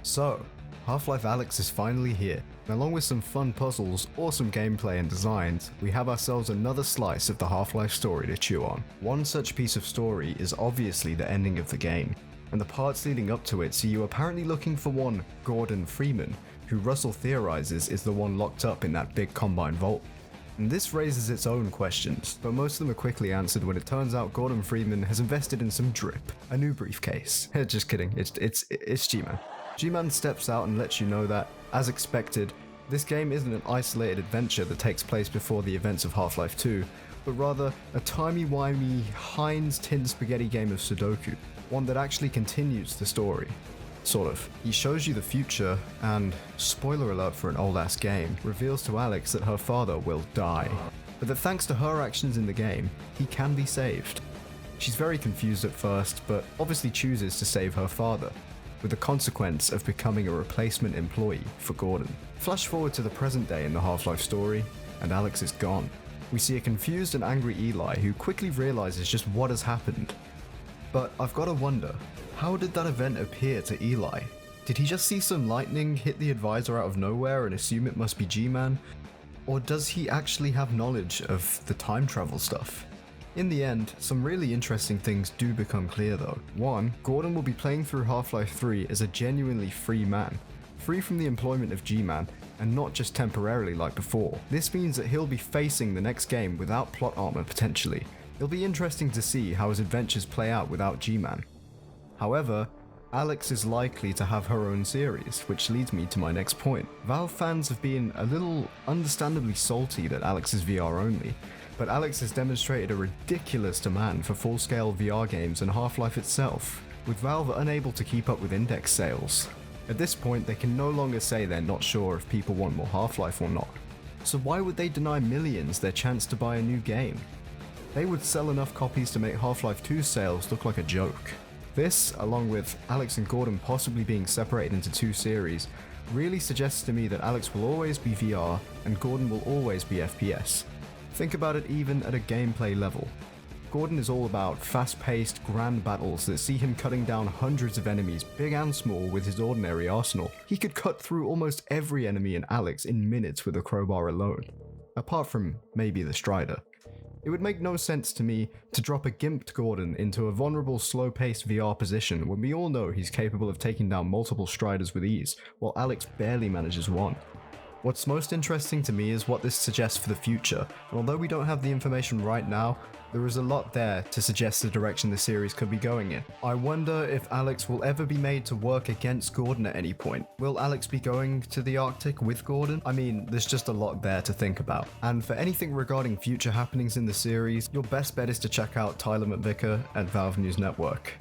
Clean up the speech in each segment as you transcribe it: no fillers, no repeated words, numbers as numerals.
So, Half-Life Alyx is finally here, and along with some fun puzzles, awesome gameplay and designs, we have ourselves another slice of the Half-Life story to chew on. One such piece of story is obviously the ending of the game, and the parts leading up to it see you apparently looking for one Gordon Freeman, who Russell theorizes is the one locked up in that big Combine vault. And this raises its own questions, but most of them are quickly answered when it turns out Gordon Freeman has invested in some drip, a new briefcase. Just kidding, it's G-Man. G-Man steps out and lets you know that, as expected, this game isn't an isolated adventure that takes place before the events of Half-Life 2, but rather a timey-wimey Heinz tin spaghetti game of Sudoku, one that actually continues the story. Sort of. He shows you the future, and, spoiler alert for an old-ass game, reveals to Alyx that her father will die, but that thanks to her actions in the game, he can be saved. She's very confused at first, but obviously chooses to save her father, with the consequence of becoming a replacement employee for Gordon. Flash forward to the present day in the Half-Life story, and Alyx is gone. We see a confused and angry Eli who quickly realizes just what has happened. But I've got to wonder, how did that event appear to Eli? Did he just see some lightning hit the advisor out of nowhere and assume it must be G-Man? Or does he actually have knowledge of the time travel stuff? In the end, some really interesting things do become clear though. One, Gordon will be playing through Half-Life 3 as a genuinely free man, free from the employment of G-Man, and not just temporarily like before. This means that he'll be facing the next game without plot armor potentially. It'll be interesting to see how his adventures play out without G-Man. However, Alyx is likely to have her own series, which leads me to my next point. Valve fans have been a little understandably salty that Alyx is VR only, but Alyx has demonstrated a ridiculous demand for full-scale VR games and Half-Life itself, with Valve unable to keep up with index sales. At this point, they can no longer say they're not sure if people want more Half-Life or not. So why would they deny millions their chance to buy a new game? They would sell enough copies to make Half-Life 2 sales look like a joke. This, along with Alyx and Gordon possibly being separated into two series, really suggests to me that Alyx will always be VR and Gordon will always be FPS. Think about it even at a gameplay level. Gordon is all about fast-paced, grand battles that see him cutting down hundreds of enemies, big and small, with his ordinary arsenal. He could cut through almost every enemy in Alyx in minutes with a crowbar alone, apart from maybe the Strider. It would make no sense to me to drop a gimped Gordon into a vulnerable, slow-paced VR position when we all know he's capable of taking down multiple Striders with ease, while Alyx barely manages one. What's most interesting to me is what this suggests for the future, and although we don't have the information right now, there is a lot there to suggest the direction the series could be going in. I wonder if Alyx will ever be made to work against Gordon at any point. Will Alyx be going to the Arctic with Gordon? I mean, there's just a lot there to think about. And for anything regarding future happenings in the series, your best bet is to check out Tyler McVicker at Valve News Network.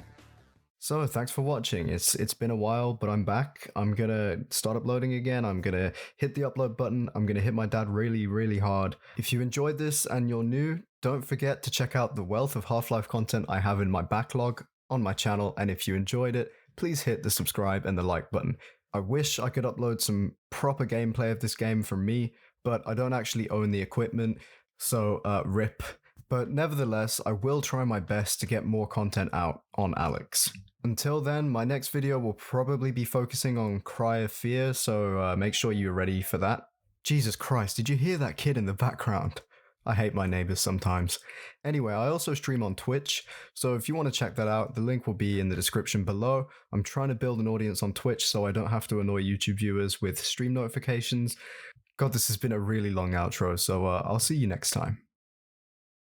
So thanks for watching. It's been a while, but I'm back. I'm gonna start uploading again. I'm gonna hit the upload button. I'm gonna hit my dad really hard. If you enjoyed this and you're new, don't forget to check out the wealth of Half-Life content I have in my backlog on my channel, and if you enjoyed it, please hit the subscribe and the like button. I wish I could upload some proper gameplay of this game from me, but I don't actually own the equipment, so rip. But nevertheless, I will try my best to get more content out on Alyx. Until then, my next video will probably be focusing on Cry of Fear, so make sure you're ready for that. Jesus Christ, did you hear that kid in the background? I hate my neighbors sometimes. Anyway, I also stream on Twitch, so if you want to check that out, the link will be in the description below. I'm trying to build an audience on Twitch so I don't have to annoy YouTube viewers with stream notifications. God, this has been a really long outro, so I'll see you next time.